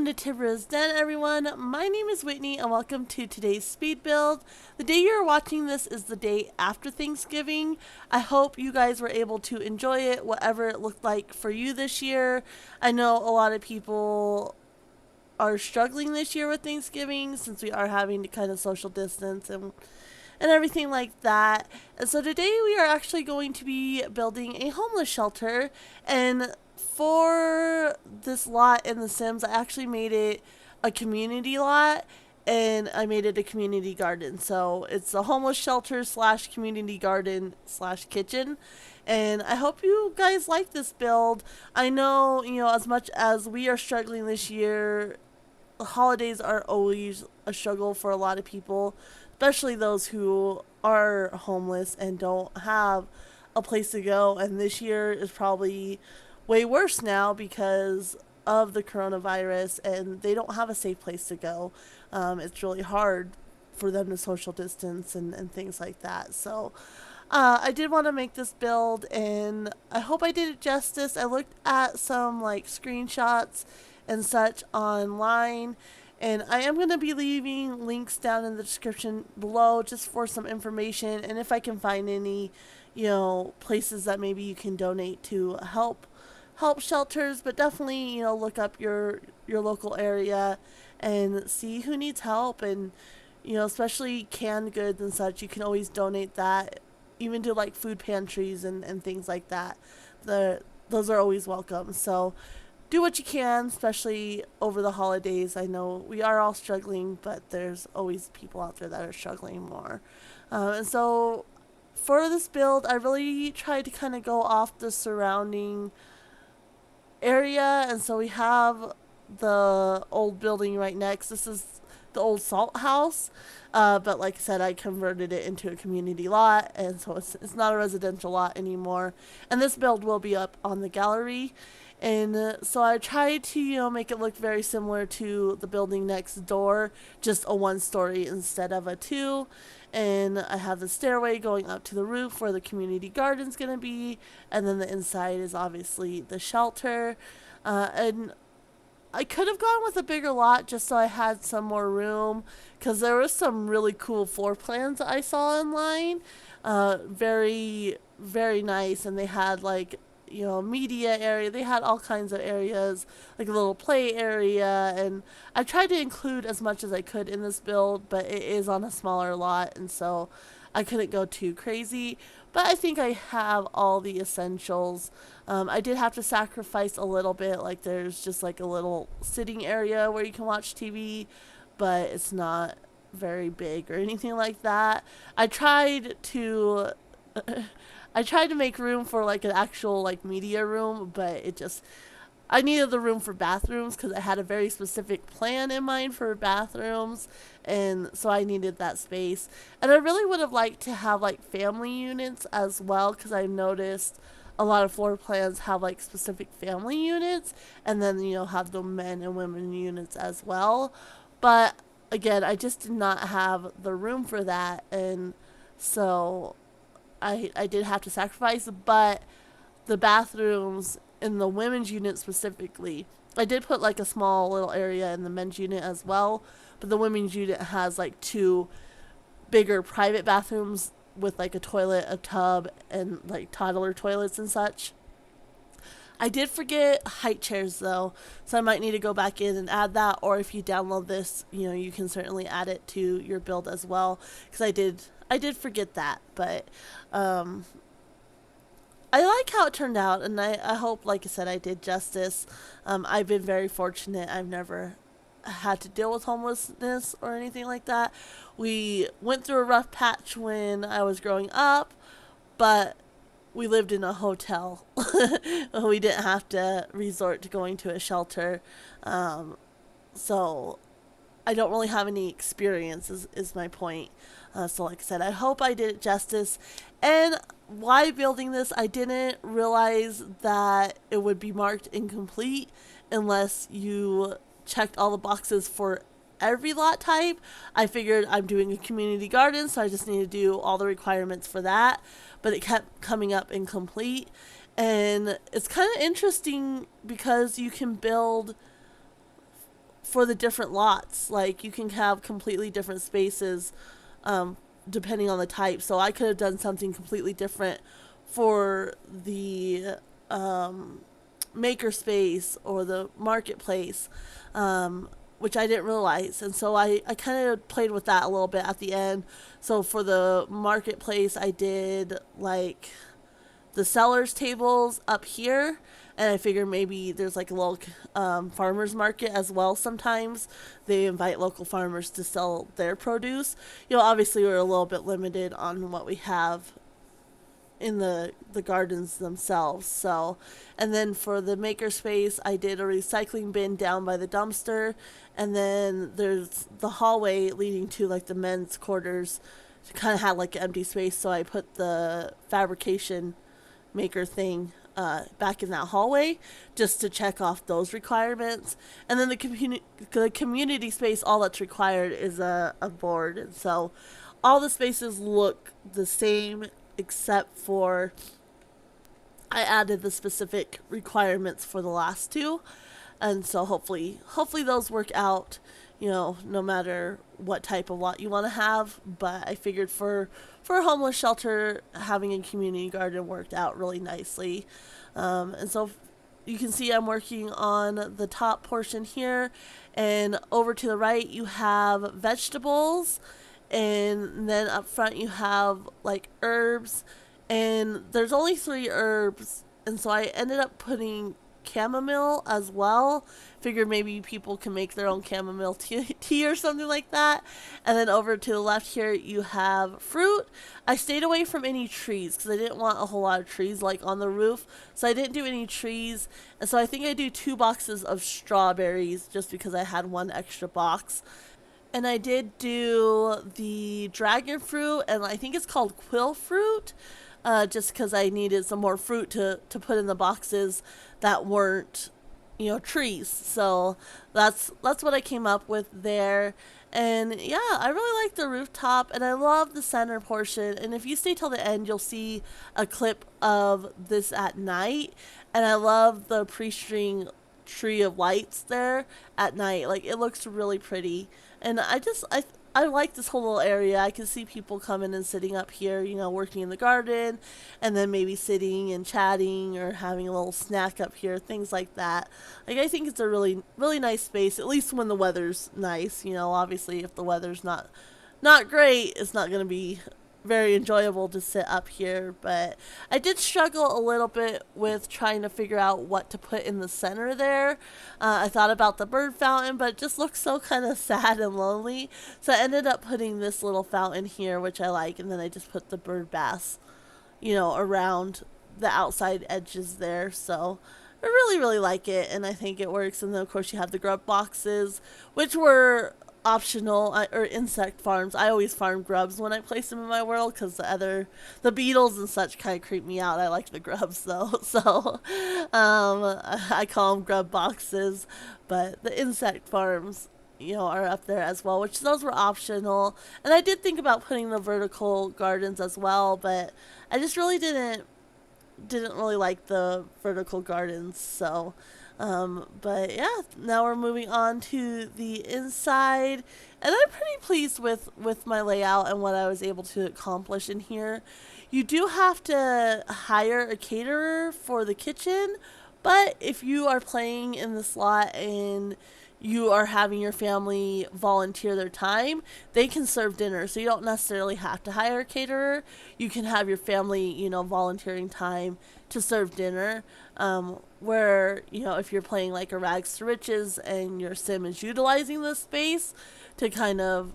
Welcome to Tibra's Den, everyone. My name is Whitney, and welcome to today's speed build. The day you're watching this is the day after Thanksgiving. I hope you guys were able to enjoy it, whatever it looked like for you this year. I know a lot of people are struggling this year with Thanksgiving since we are having to kind of social distance and everything like that. And so today we are actually going to be building a homeless shelter. And for this lot in The Sims, I actually made it a community lot and I made it a community garden. So it's a homeless shelter slash community garden slash kitchen. And I hope you guys like this build. I know, as much as we are struggling this year, holidays are always a struggle for a lot of people, especially those who are homeless and don't have a place to go. And this year is probably way worse now because of the coronavirus and they don't have a safe place to go. It's really hard for them to social distance and things like that. So I did want to make this build and I hope I did it justice. I looked at some like screenshots and such online, and I am going to be leaving links down in the description below just for some information, and if I can find any places that maybe you can donate to help shelters. But definitely look up your local area and see who needs help, and especially canned goods and such, you can always donate that even to like food pantries and things like that. Those are always welcome. So do what you can, especially over the holidays. I know we are all struggling, but there's always people out there that are struggling more. And so for this build, I really tried to kind of go off the surrounding area. And so we have the old building right next. This is the old salt house. But like I said, I converted it into a community lot. And so it's not a residential lot anymore. And this build will be up on the gallery. And so I tried to, make it look very similar to the building next door, just a one-story instead of a two. And I have the stairway going up to the roof where the community garden's going to be. And then the inside is obviously the shelter. And I could have gone with a bigger lot just so I had some more room, because there was some really cool floor plans I saw online. Very, very nice. And they had like media area. They had all kinds of areas, like a little play area, and I tried to include as much as I could in this build, but it is on a smaller lot, and so I couldn't go too crazy. But I think I have all the essentials. I did have to sacrifice a little bit, like there's just like a little sitting area where you can watch TV, but it's not very big or anything like that. I tried to make room for like an actual like media room, but I needed the room for bathrooms because I had a very specific plan in mind for bathrooms, and so I needed that space. And I really would have liked to have like family units as well, because I noticed a lot of floor plans have like specific family units, and then have the men and women units as well. But again, I just did not have the room for that, and so I did have to sacrifice. But the bathrooms in the women's unit specifically, I did put like a small little area in the men's unit as well, but the women's unit has like two bigger private bathrooms with like a toilet, a tub, and like toddler toilets and such. I did forget height chairs though, so I might need to go back in and add that, or if you download this, you can certainly add it to your build as well, because I did forget that. But I like how it turned out, and I hope, like I said, I did justice. I've been very fortunate. I've never had to deal with homelessness or anything like that. We went through a rough patch when I was growing up, but we lived in a hotel. We didn't have to resort to going to a shelter. So I don't really have any experience is my point. So like I said, I hope I did it justice. And while building this, I didn't realize that it would be marked incomplete unless you checked all the boxes for every lot type. I figured I'm doing a community garden, so I just need to do all the requirements for that. But it kept coming up incomplete. And it's kind of interesting because you can build for the different lots. Like you can have completely different spaces um, depending on the type. So I could have done something completely different for the makerspace or the marketplace, which I didn't realize. And so I kind of played with that a little bit at the end. So for the marketplace, I did like the sellers tables up here, and I figured maybe there's like a little farmers market as well. Sometimes they invite local farmers to sell their produce. Obviously we're a little bit limited on what we have in the gardens themselves. So, and then for the makerspace, I did a recycling bin down by the dumpster, and then there's the hallway leading to like the men's quarters. Kind of had like an empty space, so I put the fabrication maker thing back in that hallway just to check off those requirements. And then the community space, all that's required is a board. And so all the spaces look the same except for I added the specific requirements for the last two. And so hopefully those work out, no matter what type of lot you want to have. But I figured for a homeless shelter, having a community garden worked out really nicely. And so you can see I'm working on the top portion here, and over to the right you have vegetables, and then up front you have like herbs, and there's only 3 herbs, and so I ended up putting chamomile as well. Figured maybe people can make their own chamomile tea or something like that. And then over to the left here you have fruit. I stayed away from any trees because I didn't want a whole lot of trees like on the roof, so I didn't do any trees. And so I think I do 2 boxes of strawberries just because I had 1 extra box. And I did do the dragon fruit, and I think it's called quill fruit, just because I needed some more fruit to put in the boxes that weren't, trees. So that's what I came up with there. And yeah, I really like the rooftop, and I love the center portion. And if you stay till the end, you'll see a clip of this at night. And I love the pre-string tree of lights there at night. Like, it looks really pretty. And I like this whole little area. I can see people coming and sitting up here, working in the garden, and then maybe sitting and chatting or having a little snack up here, things like that. Like, I think it's a really, really nice space, at least when the weather's nice. Obviously if the weather's not great, it's not going to be very enjoyable to sit up here. But I did struggle a little bit with trying to figure out what to put in the center there. I thought about the bird fountain, but it just looks so kind of sad and lonely, so I ended up putting this little fountain here, which I like, and then I just put the bird baths around the outside edges there. So I really, really like it, and I think it works. And then of course you have the grub boxes, which were optional, or insect farms. I always farm grubs when I place them in my world because the beetles and such kind of creep me out. I like the grubs though, so I call them grub boxes. But the insect farms, are up there as well, which those were optional. And I did think about putting the vertical gardens as well, but I just really didn't really like the vertical gardens. So but yeah, now we're moving on to the inside, and I'm pretty pleased with my layout and what I was able to accomplish in here. You do have to hire a caterer for the kitchen, but if you are playing in the slot and you are having your family volunteer their time, they can serve dinner. So you don't necessarily have to hire a caterer. You can have your family, volunteering time to serve dinner. Where, if you're playing like a rags to riches and your sim is utilizing the space to kind of,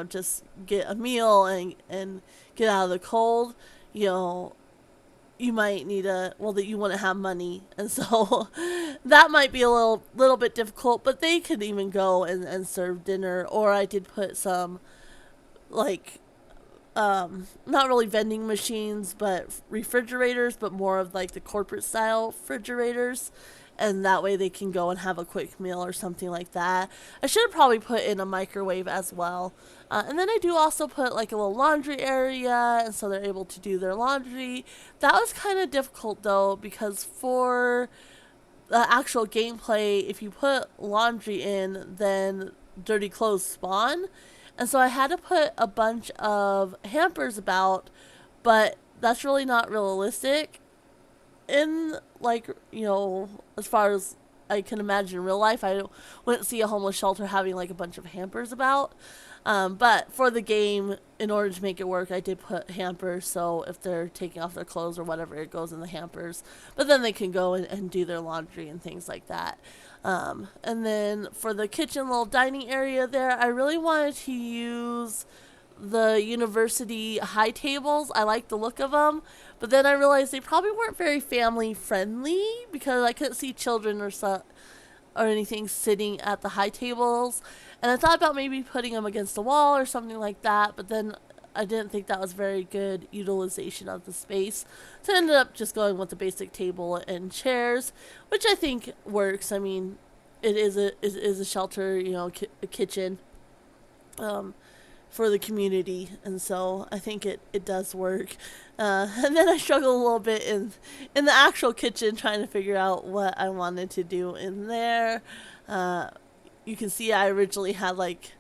just get a meal and get out of the cold, you might need that you want to have money, and so that might be a little bit difficult, but they could even go and serve dinner. Or I did put some like not really vending machines, but refrigerators, but more of like the corporate style refrigerators, and that way they can go and have a quick meal or something like that. I should have probably put in a microwave as well. And then I do also put like a little laundry area, and so they're able to do their laundry. That was kind of difficult though, because for the actual gameplay, if you put laundry in, then dirty clothes spawn. And so I had to put a bunch of hampers about, but that's really not realistic in, like, as far as I can imagine in real life. I wouldn't see a homeless shelter having like a bunch of hampers about. But for the game, in order to make it work, I did put hampers, so if they're taking off their clothes or whatever, it goes in the hampers. But then they can go and do their laundry and things like that. And then for the kitchen little dining area there, I really wanted to use the university high tables. I like the look of them, but then I realized they probably weren't very family friendly because I couldn't see children or anything sitting at the high tables. And I thought about maybe putting them against the wall or something like that, but then I didn't think that was very good utilization of the space. So I ended up just going with the basic table and chairs, which I think works. I mean, it is a shelter, a kitchen for the community, and so I think it does work. And then I struggled a little bit in the actual kitchen trying to figure out what I wanted to do in there. You can see I originally had like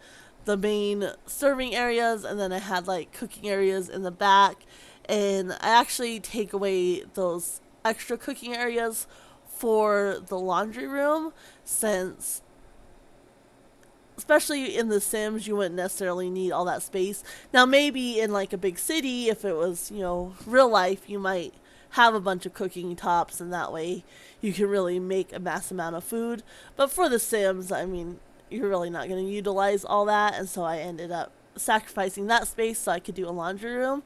the main serving areas, and then I had like cooking areas in the back, and I actually take away those extra cooking areas for the laundry room, since especially in The Sims, you wouldn't necessarily need all that space. Now, maybe in like a big city, if it was, real life, you might have a bunch of cooking tops, and that way you can really make a mass amount of food. But for The Sims, I mean, you're really not going to utilize all that, and so I ended up sacrificing that space so I could do a laundry room.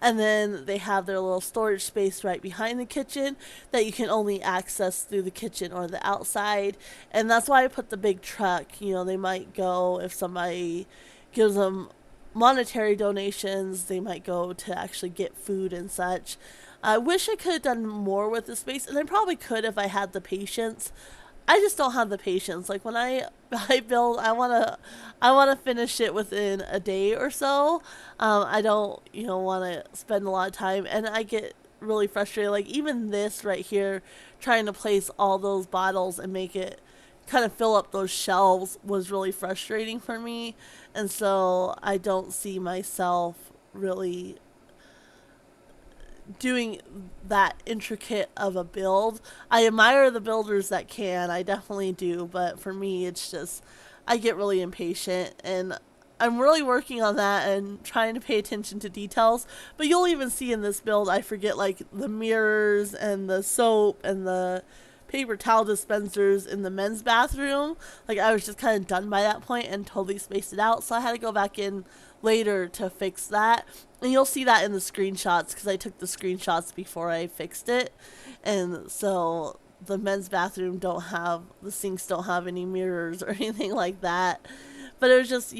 And then they have their little storage space right behind the kitchen that you can only access through the kitchen or the outside. And that's why I put the big truck. They might go, if somebody gives them monetary donations, they might go to actually get food and such. I wish I could have done more with the space, and I probably could if I had the patience. I just don't have the patience. Like when I build, I wanna finish it within a day or so. I don't want to spend a lot of time, and I get really frustrated. Like even this right here, trying to place all those bottles and make it kind of fill up those shelves was really frustrating for me, and so I don't see myself really doing that intricate of a build. I admire the builders that can, I definitely do, but for me it's just, I get really impatient, and I'm really working on that and trying to pay attention to details. But you'll even see in this build, I forget like the mirrors and the soap and the paper towel dispensers in the men's bathroom. Like I was just kind of done by that point and totally spaced it out, so I had to go back in later to fix that. And you'll see that in the screenshots, because I took the screenshots before I fixed it. And so the men's bathroom the sinks don't have any mirrors or anything like that. But it was just,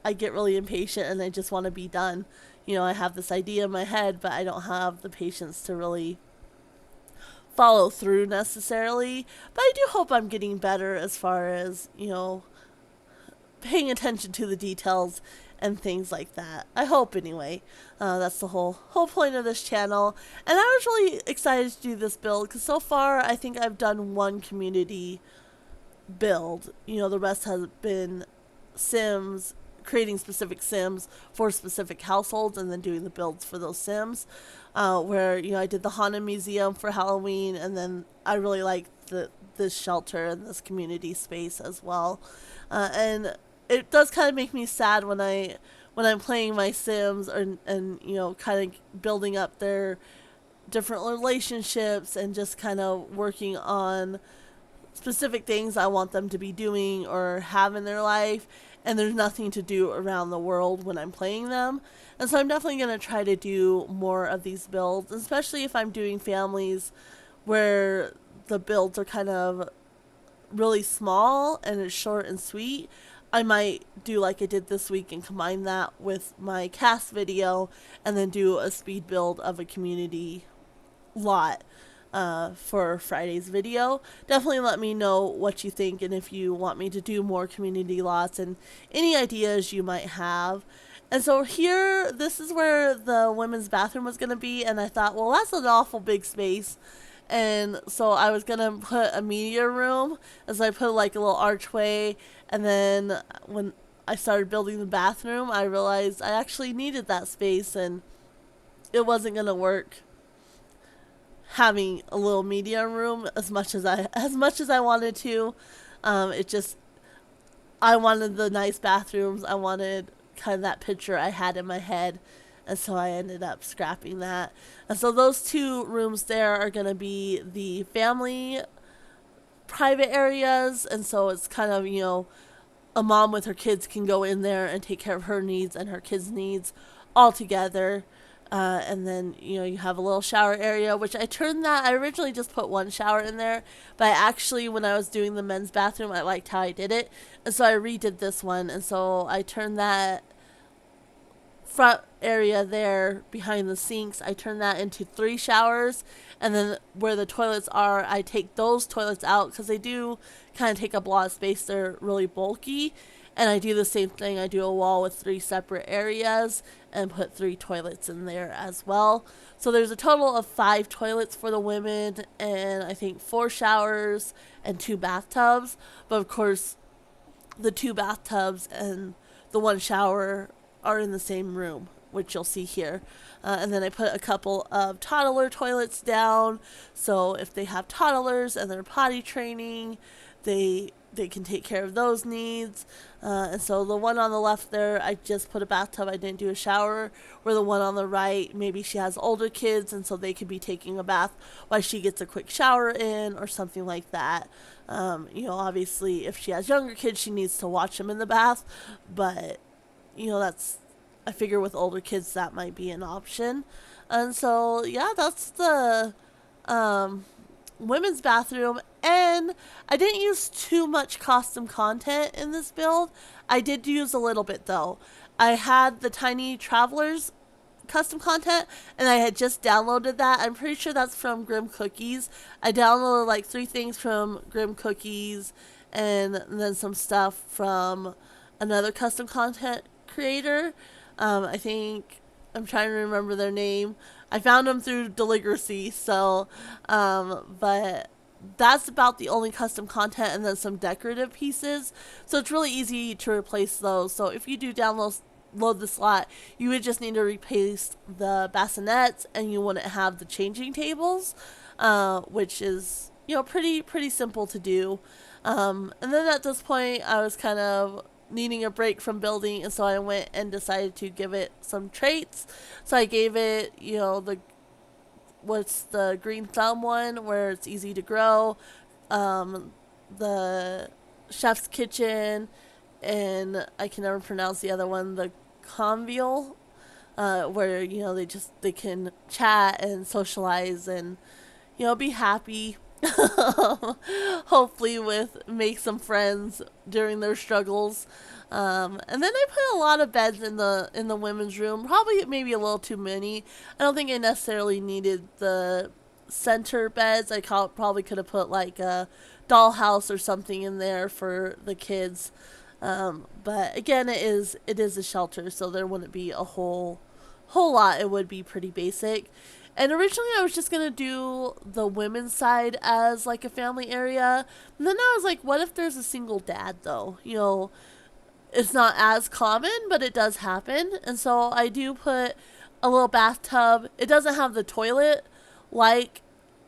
I get really impatient and I just want to be done. I have this idea in my head, but I don't have the patience to really follow through necessarily. But I do hope I'm getting better as far as, paying attention to the details and things like that. I hope anyway. That's the whole point of this channel. And I was really excited to do this build, because so far I think I've done one community build. The rest has been Sims, creating specific Sims for specific households and then doing the builds for those Sims. Where, I did the Haunted Museum for Halloween, and then I really liked this shelter and this community space as well. And it does kind of make me sad when I'm playing my Sims and kind of building up their different relationships and just kind of working on specific things I want them to be doing or have in their life, and there's nothing to do around the world when I'm playing them. And so I'm definitely going to try to do more of these builds, especially if I'm doing families where the builds are kind of really small and it's short and sweet. I might do like I did this week and combine that with my cast video and then do a speed build of a community lot for Friday's video. Definitely let me know what you think, and if you want me to do more community lots and any ideas you might have. And so here, this is where the women's bathroom was going to be, and I thought, well, that's an awful big space, And so I was gonna put a media room, as I put like a little archway, and then when I started building the bathroom, I realized I actually needed that space, and it wasn't gonna work having a little media room as much as I wanted to. It just I wanted the nice bathrooms. I wanted kind of that picture I had in my head. And so I ended up scrapping that. And so those two rooms there are going to be the family private areas. And so it's kind of, a mom with her kids can go in there and take care of her needs and her kids' needs all together. And then, you have a little shower area, which I originally just put one shower in there, but actually, when I was doing the men's bathroom, I liked how I did it. And so I redid this one. And so I turned that front area there behind the sinks, I turn that into 3 showers. And then where the toilets are, I take those toilets out because they do kind of take up a lot of space. They're really bulky. And I do the same thing. I do a wall with 3 separate areas and put 3 toilets in there as well. So there's a total of 5 toilets for the women, and I think 4 showers and 2 bathtubs. But of course, the 2 bathtubs and the 1 shower are in the same room, which you'll see here. And then I put a couple of toddler toilets down, so if they have toddlers and they're potty training, they can take care of those needs. And so the one on the left there, I just put a bathtub. I didn't do a shower. Where the one on the right, maybe she has older kids, and so they could be taking a bath while she gets a quick shower in or something like that. Obviously, if she has younger kids, she needs to watch them in the bath, but I figure with older kids that might be an option. And so, yeah, that's the women's bathroom. And I didn't use too much custom content in this build. I did use a little bit, though. I had the Tiny Travelers custom content, and I had just downloaded that. I'm pretty sure that's from Grim Cookies. I downloaded like 3 things from Grim Cookies, and then some stuff from another custom content creator. I think I'm trying to remember their name. I found them through Deligracy, so but that's about the only custom content, and then some decorative pieces. So it's really easy to replace those. So if you do load the slot, you would just need to replace the bassinets, and you wouldn't have the changing tables, which is pretty simple to do. And then at this point, I was kind of needing a break from building, and so I went and decided to give it some traits. So I gave it, what's the green thumb one, where it's easy to grow, the chef's kitchen, and I can never pronounce the other one, the convial, where they can chat and socialize and be happy. Hopefully make some friends during their struggles. And then I put a lot of beds in the women's room, probably maybe a little too many. I don't think I necessarily needed the center beds. I probably could have put like a dollhouse or something in there for the kids. But again, it is a shelter, so there wouldn't be a whole lot. It would be pretty basic. And originally I was just going to do the women's side as like a family area. And then I was like, what if there's a single dad though? It's not as common, but it does happen. And so I do put a little bathtub. It doesn't have the toilet like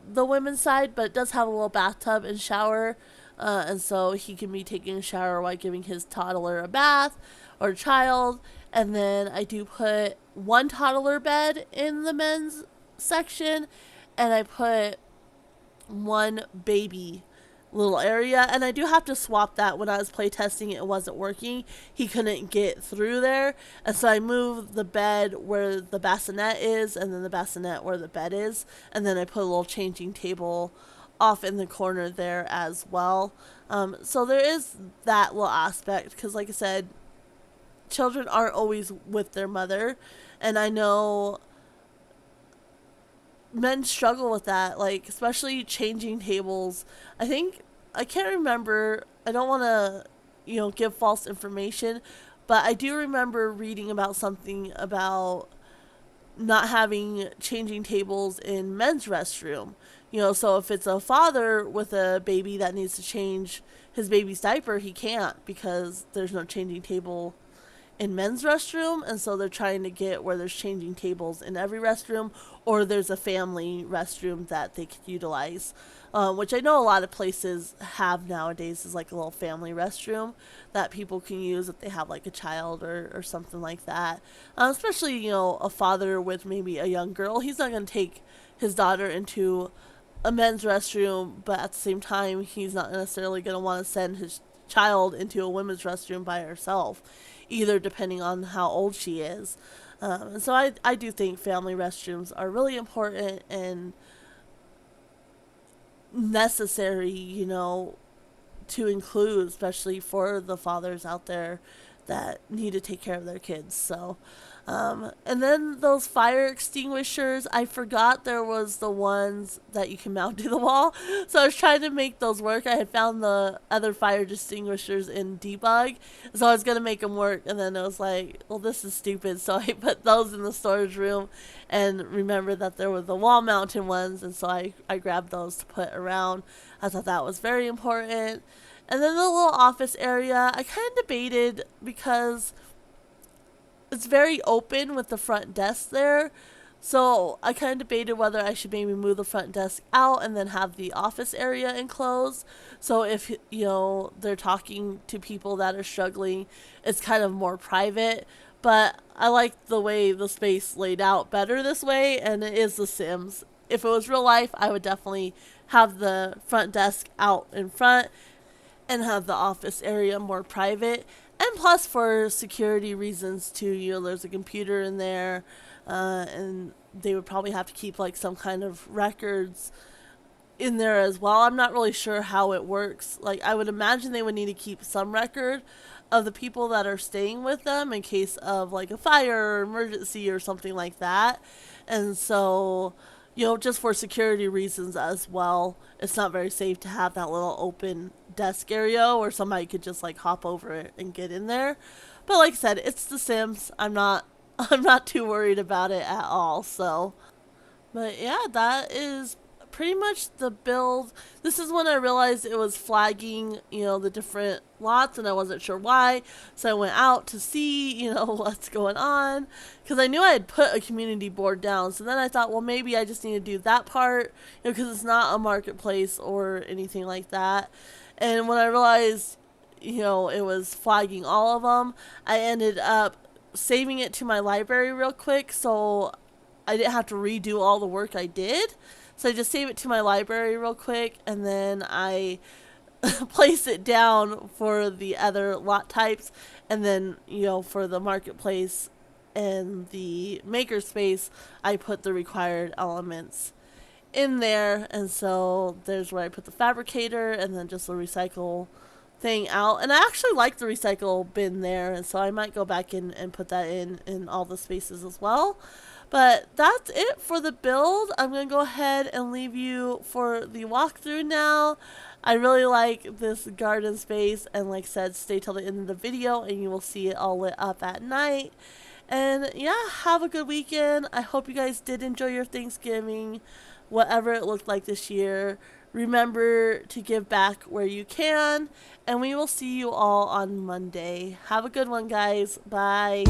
the women's side, but it does have a little bathtub and shower. And so he can be taking a shower while giving his toddler a bath or child. And then I do put 1 toddler bed in the men's section, and I put 1 baby little area, and I do have to swap that. When I was playtesting it wasn't working. He couldn't get through there, and so I moved the bed where the bassinet is, and then the bassinet where the bed is, and then I put a little changing table off in the corner there as well. So there is that little aspect, because like I said, children aren't always with their mother, and I know men struggle with that, like especially changing tables. I can't remember, I don't want to give false information, but I do remember reading about something about not having changing tables in men's restroom. So if it's a father with a baby that needs to change his baby's diaper, he can't because there's no changing table in men's restroom, and so they're trying to get where there's changing tables in every restroom, or there's a family restroom that they could utilize, which I know a lot of places have nowadays, is like a little family restroom that people can use if they have like a child or something like that. Especially, a father with maybe a young girl, he's not going to take his daughter into a men's restroom, but at the same time, he's not necessarily going to want to send his child into a women's restroom by herself, either, depending on how old she is. And so I do think family restrooms are really important and necessary, to include, especially for the fathers out there that need to take care of their kids. So, and then those fire extinguishers, I forgot there was the ones that you can mount to the wall. So I was trying to make those work. I had found the other fire extinguishers in debug, so I was going to make them work, and then I was like, well, this is stupid. So I put those in the storage room and remembered that there were the wall mounted ones, and so I grabbed those to put around. I thought that was very important. And then the little office area, I kind of debated because it's very open with the front desk there. So I kind of debated whether I should maybe move the front desk out and then have the office area enclosed. So if, they're talking to people that are struggling, it's kind of more private. But I like the way the space laid out better this way, and it is The Sims. If it was real life, I would definitely have the front desk out in front and have the office area more private. And plus, for security reasons too, there's a computer in there, and they would probably have to keep like some kind of records in there as well. I'm not really sure how it works. Like, I would imagine they would need to keep some record of the people that are staying with them in case of like a fire or emergency or something like that. And so, just for security reasons as well, it's not very safe to have that little open desk area where somebody could just like hop over it and get in there. But like I said, it's The Sims. I'm not I'm not too worried about it at all. So, but yeah, that is pretty much the build. This is when I realized it was flagging, the different lots, and I wasn't sure why. So I went out to see, what's going on, because I knew I had put a community board down. So then I thought, well, maybe I just need to do that part, because it's not a marketplace or anything like that. And when I realized, it was flagging all of them, I ended up saving it to my library real quick, so I didn't have to redo all the work I did. So I just save it to my library real quick, and then I place it down for the other lot types, and then, for the marketplace and the makerspace, I put the required elements in there. And so there's where I put the fabricator and then just the recycle thing out. And I actually like the recycle bin there, and so I might go back in and put that in all the spaces as well. But that's it for the build. I'm going to go ahead and leave you for the walkthrough now. I really like this garden space, and like I said, stay till the end of the video and you will see it all lit up at night. And yeah, have a good weekend. I hope you guys did enjoy your Thanksgiving, whatever it looked like this year. Remember to give back where you can, and we will see you all on Monday. Have a good one, guys. Bye.